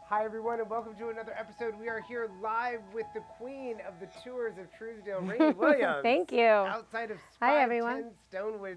Hi everyone and welcome to another episode. We are here live with the queen of the tours of Truesdale, Rayni Williams. Thank you. Outside of Hi everyone. Stonewood.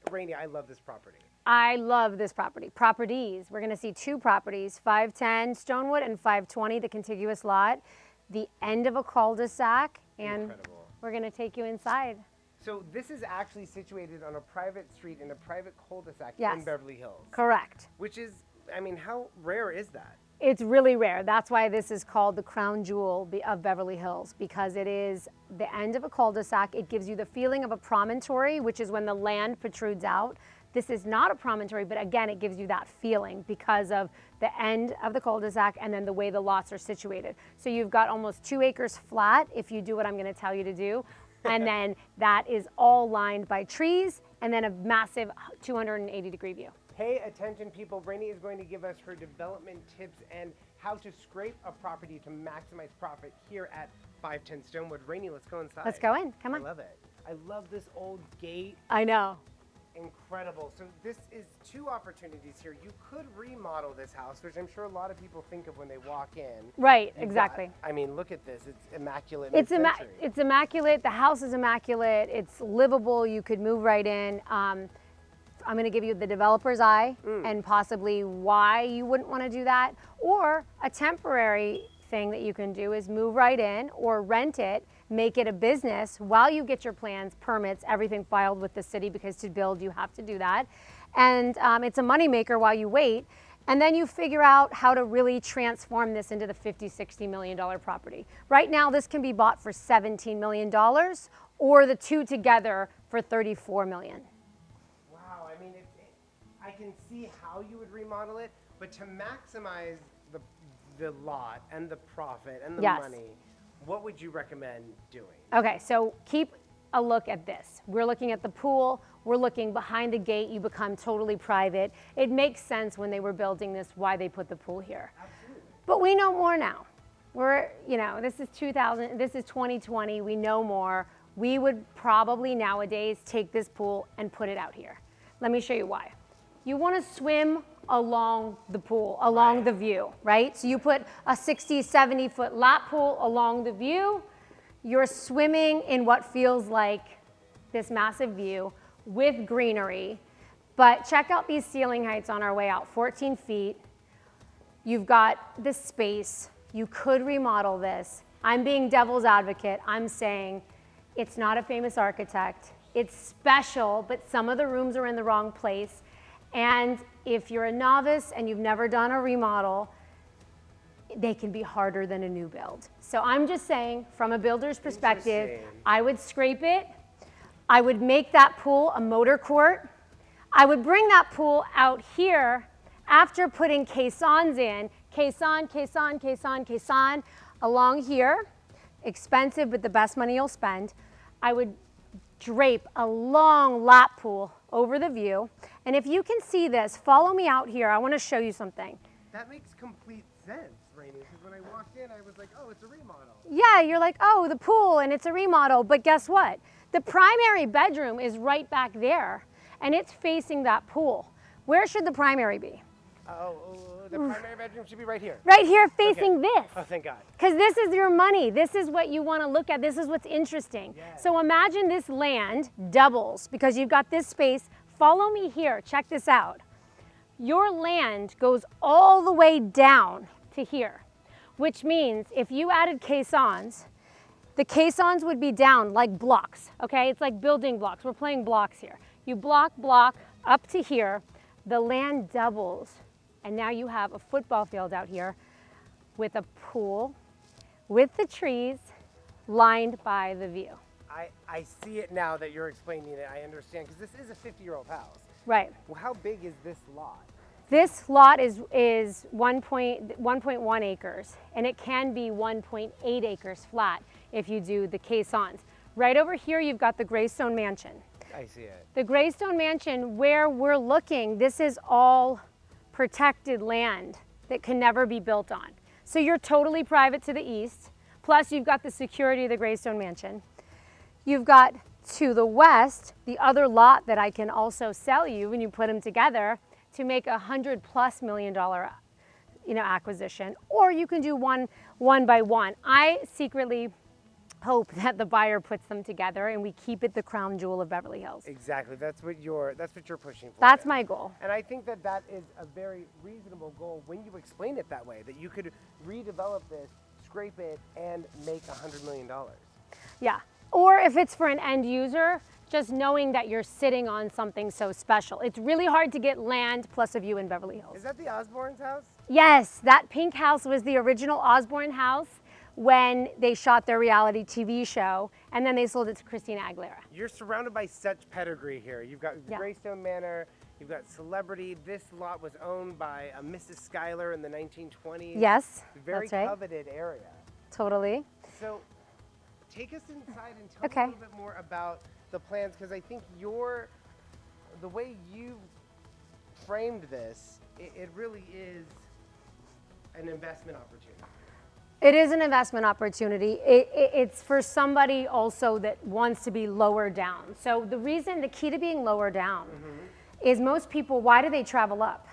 Rayni, I love this property. I love this property. Properties. We're going to see two properties, 510 Stonewood and 520, the contiguous lot, the end of a cul-de-sac, and Incredible. We're going to take you inside. So this is actually situated on a private street in a private cul-de-sac in Beverly Hills. Correct. Which is, I mean, how rare is that? It's really rare. That's why this is called the crown jewel of Beverly Hills, because it is the end of a cul-de-sac. It gives you the feeling of a promontory, which is when the land protrudes out. This is not a promontory, but again, it gives you that feeling because of the end of the cul-de-sac and then the way the lots are situated. So you've got almost 2 acres flat if you do what I'm going to tell you to do. And then that is all lined by trees and then a massive 280-degree view. Pay attention, people. Rayni is going to give us her development tips and how to scrape a property to maximize profit here at 510 Stonewood. Rayni, let's go inside. Let's go in. Come on. I love it. I love this old gate. I know. Incredible. So this is two opportunities here. You could remodel this house, which I'm sure a lot of people think of when they walk in. Right, exactly. I mean, look at this. It's immaculate. It's immaculate. The house is immaculate. It's livable. You could move right in. I'm going to give you the developer's eye and possibly why you wouldn't want to do that. Or a temporary thing that you can do is move right in or rent it, make it a business while you get your plans, permits, everything filed with the city, because to build you have to do that. And it's a moneymaker while you wait. And then you figure out how to really transform this into the $50–60 million property. Right now, this can be bought for $17 million or the two together for $34 million. I mean, I can see how you would remodel it, but to maximize the lot and the profit and the money, what would you recommend doing? Okay, so keep a look at this. We're looking at the pool. We're looking behind the gate. You become totally private. It makes sense when they were building this why they put the pool here. Absolutely. But we know more now. This is 2020. We know more. We would probably nowadays take this pool and put it out here. Let me show you why. You want to swim along the pool, along the view, right? So you put a 60, 70-foot lap pool along the view. You're swimming in what feels like this massive view with greenery. But check out these ceiling heights on our way out, 14 feet. You've got this space. You could remodel this. I'm being devil's advocate. I'm saying it's not a famous architect. It's special, but some of the rooms are in the wrong place. And if you're a novice and you've never done a remodel, they can be harder than a new build. So I'm just saying, from a builder's perspective, I would scrape it. I would make that pool a motor court. I would bring that pool out here after putting caissons in, caisson, caisson, caisson, caisson, along here. Expensive, but the best money you'll spend. I would drape a long lap pool over the view. And if you can see this, follow me out here. I want to show you something. That makes complete sense, Rayni, because when I walked in, I was like, oh, it's a remodel. Yeah, you're like, oh, the pool, and it's a remodel. But guess what? The primary bedroom is right back there, and it's facing that pool. Where should the primary be? The primary bedroom should be right here. Right here facing this. Oh, thank God. Because this is your money. This is what you want to look at. This is what's interesting. Yes. So imagine this land doubles because you've got this space. Follow me here. Check this out. Your land goes all the way down to here, which means if you added caissons, the caissons would be down like blocks, okay? It's like building blocks. We're playing blocks here. You block up to here. The land doubles. And now you have a football field out here with a pool, with the trees, lined by the view. I see it now that you're explaining it. I understand, because this is a 50-year-old house. Right. Well, how big is this lot? This lot is 1.1 acres, and it can be 1.8 acres flat if you do the caissons. Right over here, you've got the Greystone mansion. I see it. The Greystone mansion, where we're looking, this is all protected land that can never be built on. So you're totally private to the east, plus you've got the security of the Greystone mansion. You've got to the west, the other lot that I can also sell you when you put them together to make $100+ million acquisition, or you can do one by one. I secretly hope that the buyer puts them together and we keep it the crown jewel of Beverly Hills. Exactly. That's what you're pushing for. That's my goal. And I think that that is a very reasonable goal when you explain it that way, that you could redevelop this, scrape it, and make $100 million. Yeah. Or if it's for an end user, just knowing that you're sitting on something so special. It's really hard to get land plus a view in Beverly Hills. Is that the Osbourne's house? Yes, that pink house was the original Osbourne house when they shot their reality TV show, and then they sold it to Christina Aguilera. You're surrounded by such pedigree here. You've got Greystone Manor, you've got celebrity. This lot was owned by a Mrs. Schuyler in the 1920s. Yes, very that's right. coveted area. Totally. So take us inside and tell me a little bit more about the plans, because I think the way you framed this, it really is an investment opportunity. It is an investment opportunity. It's for somebody also that wants to be lower down. So the key to being lower down is most people, why do they travel up?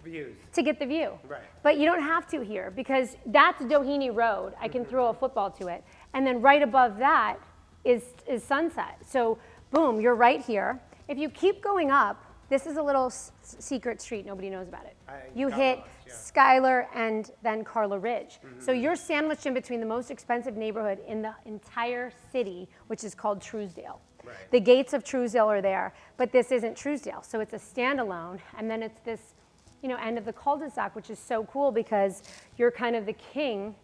Views. To get the view. Right. But you don't have to here, because that's Doheny Road. I can throw a football to it. And then right above that is Sunset. So boom, you're right here. If you keep going up, this is a little secret street, nobody knows about it. You hit Schuyler and then Carla Ridge. So you're sandwiched in between the most expensive neighborhood in the entire city, which is called Truesdale. Right. The gates of Truesdale are there, but this isn't Truesdale. So it's a standalone, and then it's this end of the cul-de-sac, which is so cool because you're kind of the king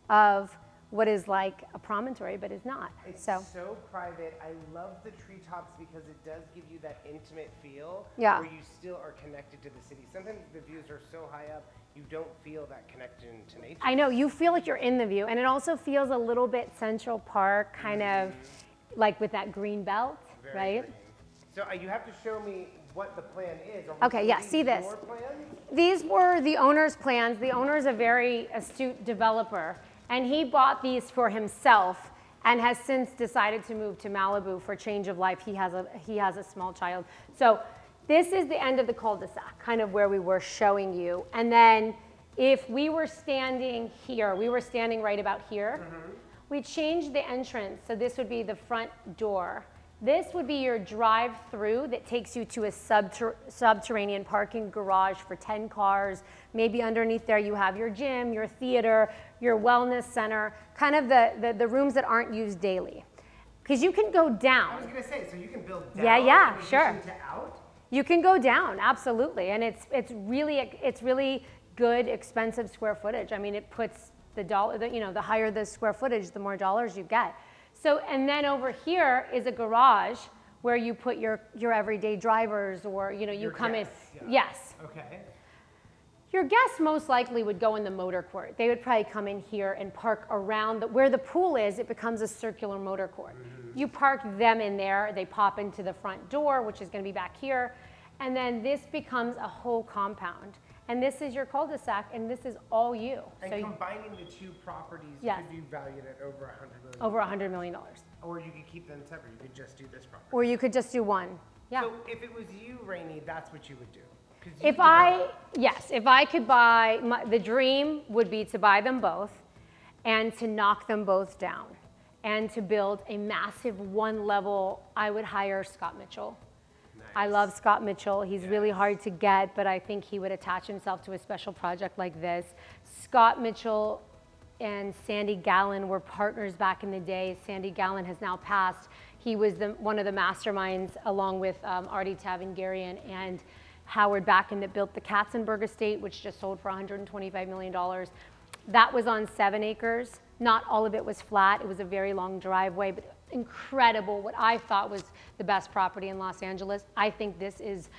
of what is like a promontory, but is not. It's so private. I love the treetops because it does give you that intimate feel where you still are connected to the city. Sometimes the views are so high up, you don't feel that connection to nature. I know, you feel like you're in the view, and it also feels a little bit Central Park, kind of like with that green belt, Very right? green. So you have to show me what the plan is. Okay, yeah, see this. Your plans? These were the owner's plans. The owner's a very astute developer, and he bought these for himself and has since decided to move to Malibu for change of life. He has a small child. So this is the end of the cul-de-sac, kind of where we were showing you. And then if we were standing here, we were standing right about here, we changed the entrance. So this would be the front door. This would be your drive-through that takes you to a subterranean parking garage for 10 cars. Maybe underneath there you have your gym, your theater, your wellness center, kind of the rooms that aren't used daily. Because you can go down. I was going to say, so you can build down Yeah, in sure. addition to out? You can go down, absolutely. And it's really good, expensive square footage. I mean, it puts the higher the square footage, the more dollars you get. So, and then over here is a garage where you put your everyday drivers, or you come guests, in. Yes. Okay. Your guests most likely would go in the motor court. They would probably come in here and park around where the pool is. It becomes a circular motor court. You park them in there. They pop into the front door, which is going to be back here, and then this becomes a whole compound. And this is your cul-de-sac, and this is all you. And so combining the two properties could be valued at over $100 million. Over $100 million. Or you could keep them separate. You could just do this property. Or you could just do one. Yeah. So if it was you, Rayni, that's what you would do. If I could buy, the dream would be to buy them both and to knock them both down and to build a massive one-level. I would hire Scott Mitchell. Nice. I love Scott Mitchell. He's really hard to get, but I think he would attach himself to a special project like this. Scott Mitchell and Sandy Gallen were partners back in the day. Sandy Gallen has now passed. He was one of the masterminds, along with Artie Tavingarian and Howard Backen, that built the Katzenberg estate, which just sold for $125 million. That was on 7 acres. Not all of it was flat. It was a very long driveway, but incredible. What I thought was the best property in Los Angeles. I think this is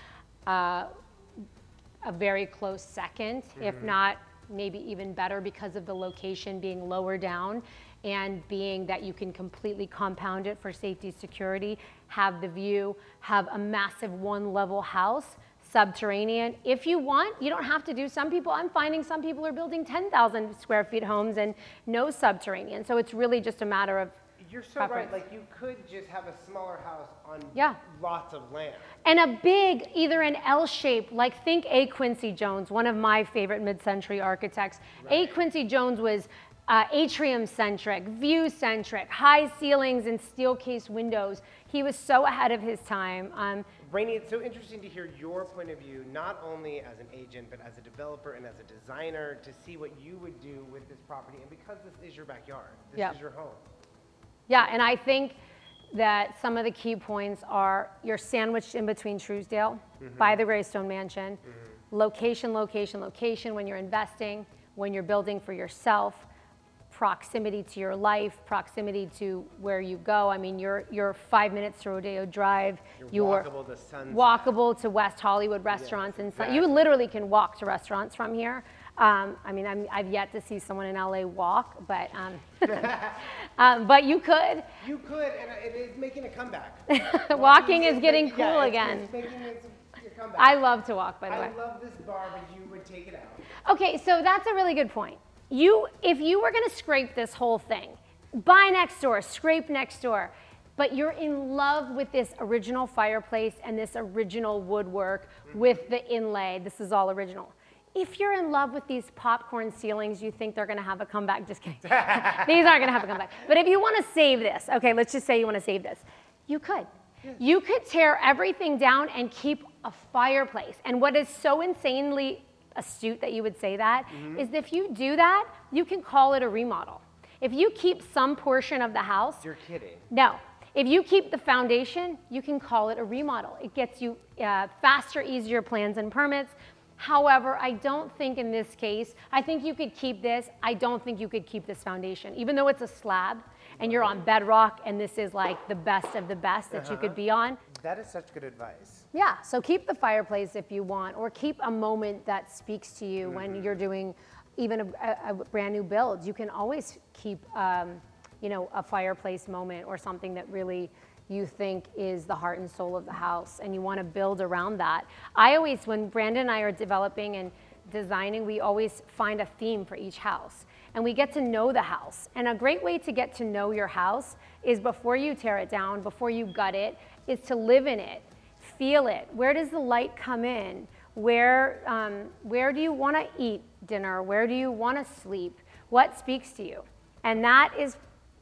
a very close second, if not maybe even better, because of the location being lower down and being that you can completely compound it for safety, security, have the view, have a massive one-level house, subterranean. If you want, you don't have to do. I'm finding some people are building 10,000 square feet homes and no subterranean. So it's really just a matter of You're so right. Like you could just have a smaller house on lots of land. And a big, either an L shape, like think A. Quincy Jones, one of my favorite mid-century architects. A. Quincy Jones was atrium-centric, view-centric, high ceilings and steel-case windows. He was so ahead of his time. Rayni, it's so interesting to hear your point of view, not only as an agent, but as a developer and as a designer, to see what you would do with this property. And because this is your backyard, this is your home. Yeah, and I think that some of the key points are you're sandwiched in between Truesdale by the Greystone mansion, location, location, location when you're investing, when you're building for yourself, proximity to your life, proximity to where you go. I mean, you're 5 minutes to Rodeo Drive. You're walkable to Sunset. Walkable to West Hollywood restaurants. You literally can walk to restaurants from here. I mean, I've yet to see someone in LA walk, but but you could. You could, and it is making a comeback. Walking is getting cool again. It's making a comeback. I love to walk, by the way. I love this bar, but you would take it out. Okay, so that's a really good point. If you were gonna scrape this whole thing, buy next door, scrape next door, but you're in love with this original fireplace and this original woodwork with the inlay, this is all original. If you're in love with these popcorn ceilings, you think they're gonna have a comeback, just kidding. These aren't gonna have a comeback. But if you wanna save this, okay, let's just say you wanna save this, you could. You could tear everything down and keep a fireplace. And what is so insanely astute that you would say that is if you do that, you can call it a remodel. If you keep some portion of the house. You're kidding. No. If you keep the foundation, you can call it a remodel. It gets you faster, easier plans and permits. However, I don't think in this case, I think you could keep this. I don't think you could keep this foundation. Even though it's a slab and you're on bedrock and this is like the best of the best that you could be on. That is such good advice. Yeah, so keep the fireplace if you want, or keep a moment that speaks to you when you're doing even a brand new build. You can always keep you know, a fireplace moment or something that really you think is the heart and soul of the house, and you want to build around that. I always, when Brandon and I are developing and designing, we always find a theme for each house, and we get to know the house. And a great way to get to know your house is before you tear it down, before you gut it, is to live in it, feel it. Where does the light come in? Where do you want to eat dinner? Where do you want to sleep? What speaks to you? And that is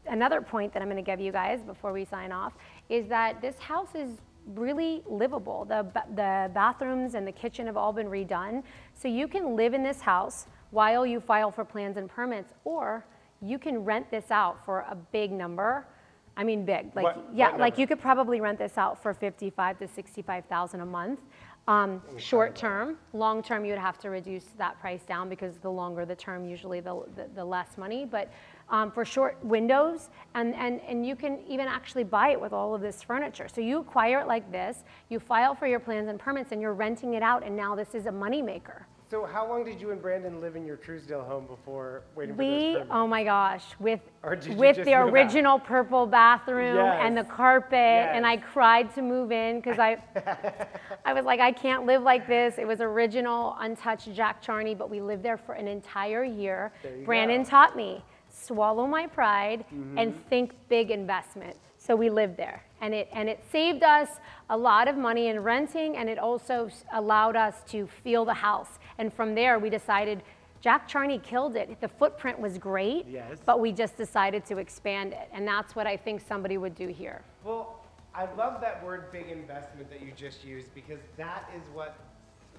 another point that I'm going to give you guys before we sign off, is that this house is really livable. The bathrooms and the kitchen have all been redone. So you can live in this house while you file for plans and permits, or you can rent this out for a big number. I mean big, like like you could probably rent this out for $55,000 to $65,000 a month. Short term, long term, you would have to reduce that price down because the longer the term, usually the less money. But for short windows, and you can even actually buy it with all of this furniture. So you acquire it like this, you file for your plans and permits, and you're renting it out, and now this is a moneymaker. So how long did you and Brandon live in your Truesdale home before waiting for this permit? Oh my gosh, with the original purple bathroom and the carpet, and I cried to move in because I was like, I can't live like this. It was original, untouched Jack Charney, but we lived there for an entire year. Brandon taught me, swallow my pride and think big investment. So we lived there, and it saved us a lot of money in renting, and it also allowed us to feel the house. And from there, we decided Jack Charney killed it. The footprint was great, but we just decided to expand it, and that's what I think somebody would do here. Well, I love that word "big investment" that you just used, because that is what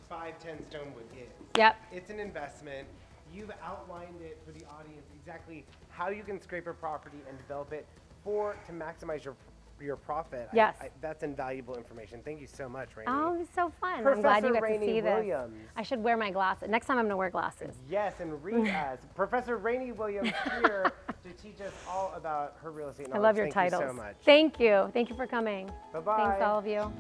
510 Stonewood is. Yep. It's an investment. You've outlined it for the audience exactly how you can scrape a property and develop it to maximize your profit. Yes. That's invaluable information. Thank you so much, Rayni. Oh, it was so fun. Professor I'm glad you got Rayni to see Williams. this. I should wear my glasses. Next time I'm going to wear glasses. Yes, and read us. Professor Rayni Williams here to teach us all about her real estate knowledge. I love your Thank titles. you so much. Thank you. Thank you for coming. Bye-bye. Thanks, all of you.